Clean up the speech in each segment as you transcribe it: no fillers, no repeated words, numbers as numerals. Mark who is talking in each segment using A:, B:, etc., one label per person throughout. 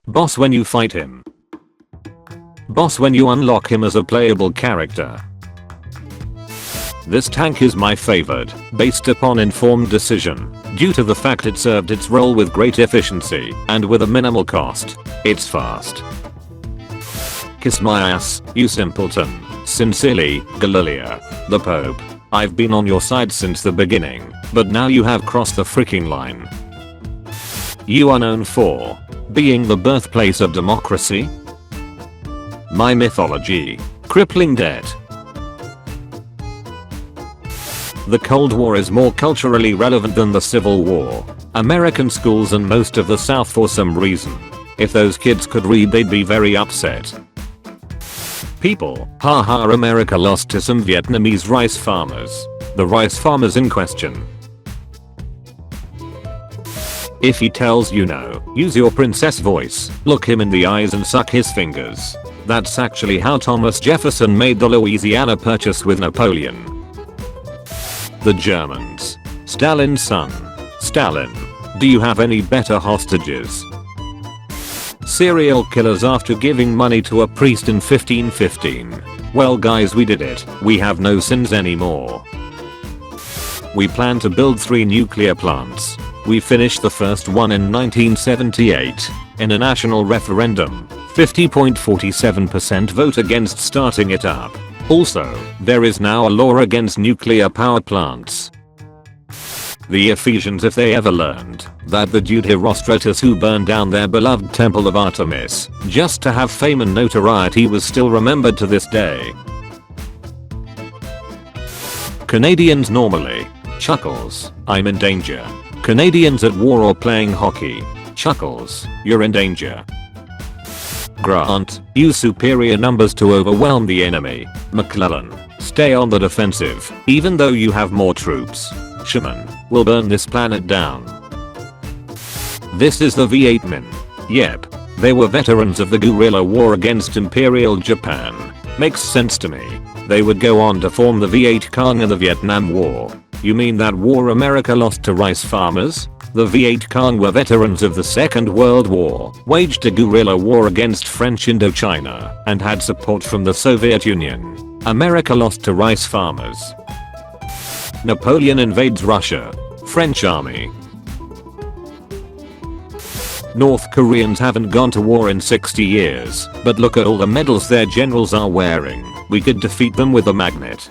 A: Boss when you fight him. Boss when you unlock him as a playable character. This tank is my favorite, based upon informed decision, due to the fact it served its role with great efficiency and with a minimal cost. It's fast. Kiss my ass, you simpleton. Sincerely, Galilea, the Pope. I've been on your side since the beginning, but now you have crossed the freaking line. You are known for being the birthplace of democracy. My mythology. Crippling debt. The Cold War is more culturally relevant than the Civil War. American schools and most of the South for some reason. If those kids could read they'd be very upset. People, haha, America lost to some Vietnamese rice farmers. The rice farmers in question. If he tells you no, use your princess voice, look him in the eyes and suck his fingers. That's actually how Thomas Jefferson made the Louisiana Purchase with Napoleon. The Germans. Stalin's son. Stalin. Do you have any better hostages? Serial killers after giving money to a priest in 1515. Well guys, we did it. We have no sins anymore. We plan to build 3 nuclear plants. We finished the first one in 1978. In a national referendum, 50.47% vote against starting it up. Also, there is now a law against nuclear power plants. The Ephesians, if they ever learned that the dude Herostratus who burned down their beloved temple of Artemis just to have fame and notoriety was still remembered to this day. Canadians normally. Chuckles, I'm in danger. Canadians at war or playing hockey. Chuckles, you're in danger. Grant, use superior numbers to overwhelm the enemy. McClellan, stay on the defensive, even though you have more troops. Shaman, will burn this planet down. This is the V8 men. Yep, they were veterans of the guerrilla war against Imperial Japan. Makes sense to me. They would go on to form the V8 Cong in the Vietnam War. You mean that war America lost to rice farmers? The V8 Cong were veterans of the Second World War, waged a guerrilla war against French Indochina, and had support from the Soviet Union. America lost to rice farmers. Napoleon invades Russia. French army. North Koreans haven't gone to war in 60 years, but look at all the medals their generals are wearing. We could defeat them with a magnet.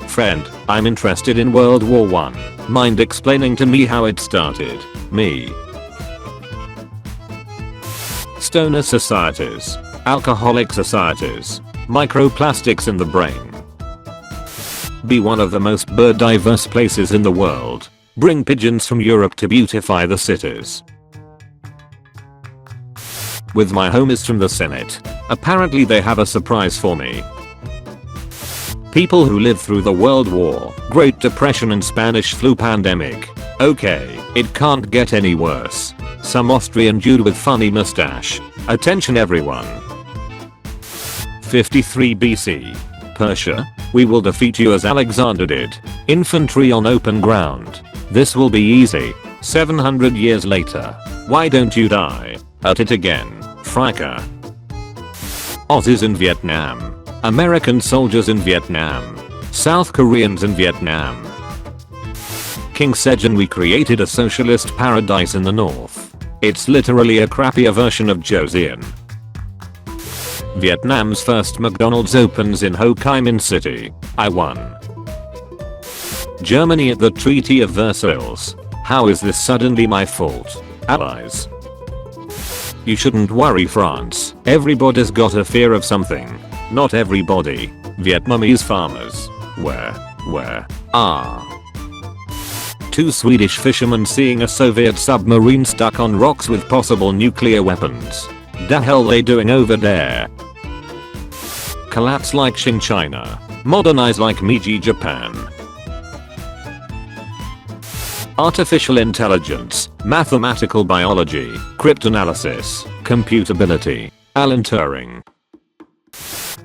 A: Friend, I'm interested in World War I. Mind explaining to me how it started? Me. Stoner societies. Alcoholic societies. Microplastics in the brain. Be one of the most bird diverse places in the world. Bring pigeons from Europe to beautify the cities. With my homies from the Senate. Apparently they have a surprise for me. People who lived through the World War, Great Depression and Spanish flu pandemic. Okay, it can't get any worse. Some Austrian dude with funny mustache. Attention everyone. 53 BC. Persia, we will defeat you as Alexander did. Infantry on open ground. This will be easy. 700 years later. Why don't you die? At it again. Fracker. Aussies in Vietnam. American soldiers in Vietnam. South Koreans in Vietnam. King Sejong, we created a socialist paradise in the north. It's literally a crappier version of Joseon. Vietnam's first McDonald's opens in Ho Chi Minh City. I won. Germany at the Treaty of Versailles. How is this suddenly my fault? Allies. You shouldn't worry, France. Everybody's got a fear of something. Not everybody. Vietnamese farmers. Where? Two Swedish fishermen seeing a Soviet submarine stuck on rocks with possible nuclear weapons. The hell they doing over there? Collapse like Qing China. Modernize like Meiji Japan. Artificial intelligence, mathematical biology, cryptanalysis, computability. Alan Turing.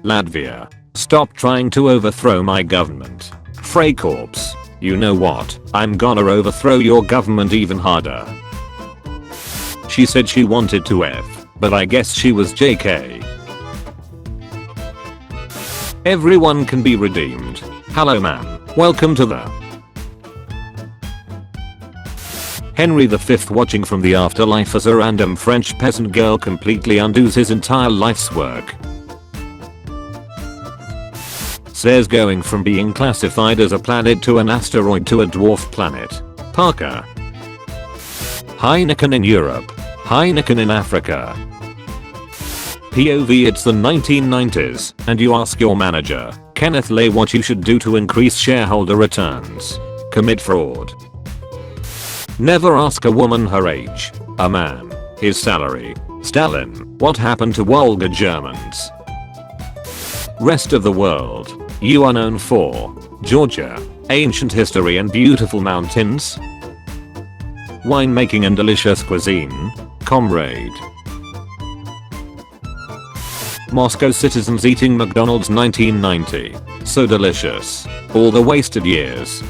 A: Latvia. Stop trying to overthrow my government. Freikorps. You know what? I'm gonna overthrow your government even harder. She said she wanted to F, but I guess she was JK. Everyone can be redeemed. Hello man, welcome to the Henry V watching from the afterlife as a random French peasant girl completely undoes his entire life's work. Says going from being classified as a planet to an asteroid to a dwarf planet. Parker. Heineken in Europe. Heineken in Africa. POV it's the 1990s, and you ask your manager, Kenneth Lay, what you should do to increase shareholder returns. Commit fraud. Never ask a woman her age. A man. His salary. Stalin. What happened to Volga Germans? Rest of the world. You are known for Georgia. Ancient history and beautiful mountains. Winemaking and delicious cuisine. Comrade. Moscow citizens eating McDonald's 1990. So delicious. All the wasted years.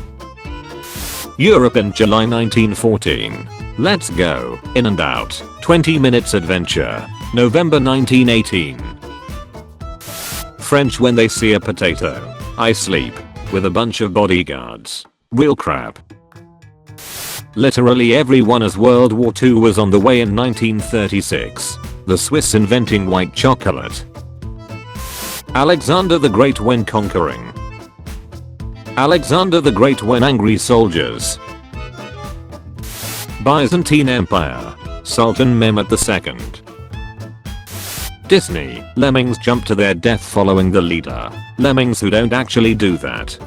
A: Europe in July 1914. Let's go. In and out. 20 minutes adventure. November 1918. French when they see a potato. I sleep. With a bunch of bodyguards. Real crap. Literally everyone as World War II was on the way in 1936. The Swiss inventing white chocolate. Alexander the Great when conquering. Alexander the Great when angry soldiers. Byzantine Empire. Sultan Mehmed II. Disney. Lemmings jump to their death following the leader. Lemmings who don't actually do that.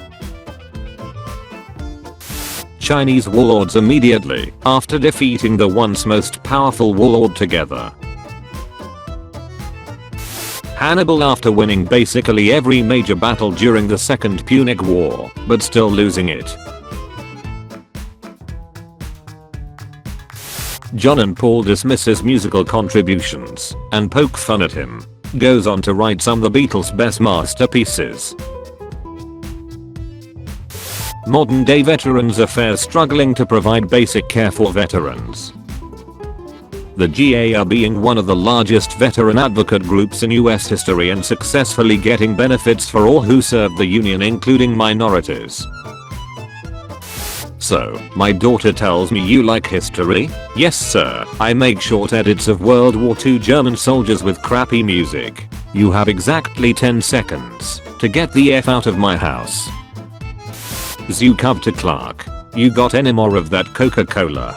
A: Chinese warlords immediately after defeating the once most powerful warlord together. Hannibal after winning basically every major battle during the Second Punic War, but still losing it. John and Paul dismiss his musical contributions and poke fun at him. Goes on to write some of the Beatles' best masterpieces. Modern day Veterans Affairs struggling to provide basic care for veterans. The GAR being one of the largest veteran advocate groups in US history and successfully getting benefits for all who served the Union, including minorities. So, my daughter tells me you like history? Yes sir, I make short edits of World War II German soldiers with crappy music. You have exactly 10 seconds to get the F out of my house. Zukov to Clark. You got any more of that Coca-Cola?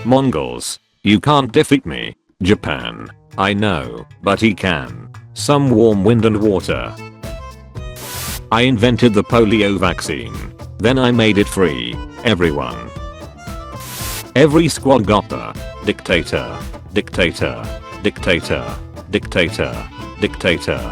A: Mongols. You can't defeat me. Japan. I know, but he can. Some warm wind and water. I invented the polio vaccine. Then I made it free. Everyone. Every squad got the dictator, dictator, dictator, dictator, dictator,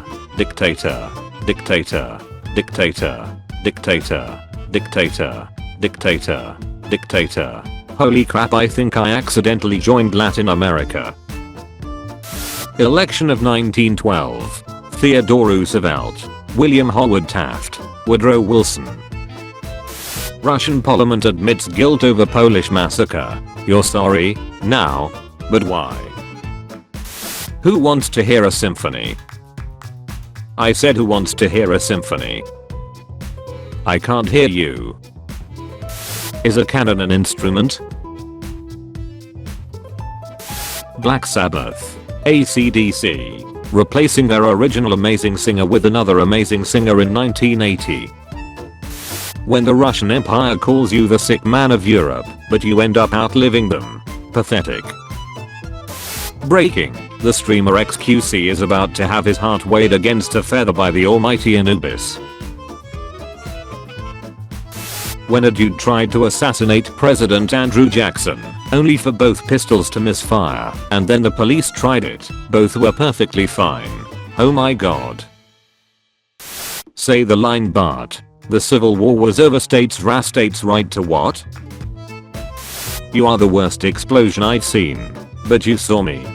A: dictator, dictator, dictator, dictator, dictator, dictator, dictator. Holy crap, I think I accidentally joined Latin America. Election of 1912. Theodore Roosevelt. William Howard Taft. Woodrow Wilson. Russian parliament admits guilt over Polish massacre. You're sorry? Now? But why? Who wants to hear a symphony? I said who wants to hear a symphony? I can't hear you. Is a canon an instrument? Black Sabbath. AC/DC. Replacing their original amazing singer with another amazing singer in 1980. When the Russian Empire calls you the sick man of Europe, but you end up outliving them. Pathetic. Breaking. The streamer XQC is about to have his heart weighed against a feather by the almighty Anubis. When a dude tried to assassinate President Andrew Jackson, only for both pistols to misfire, and then the police tried it, both were perfectly fine. Oh my god. Say the line Bart. The Civil War was over states' right to what? You are the worst explosion I've seen. But you saw me.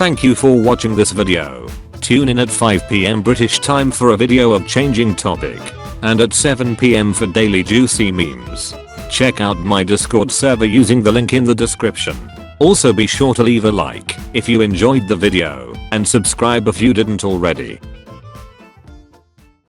A: Thank you for watching this video. Tune in at 5 PM British time for a video of changing topic. And at 7 PM for daily juicy memes. Check out my Discord server using the link in the description. Also be sure to leave a like if you enjoyed the video and subscribe if you didn't already.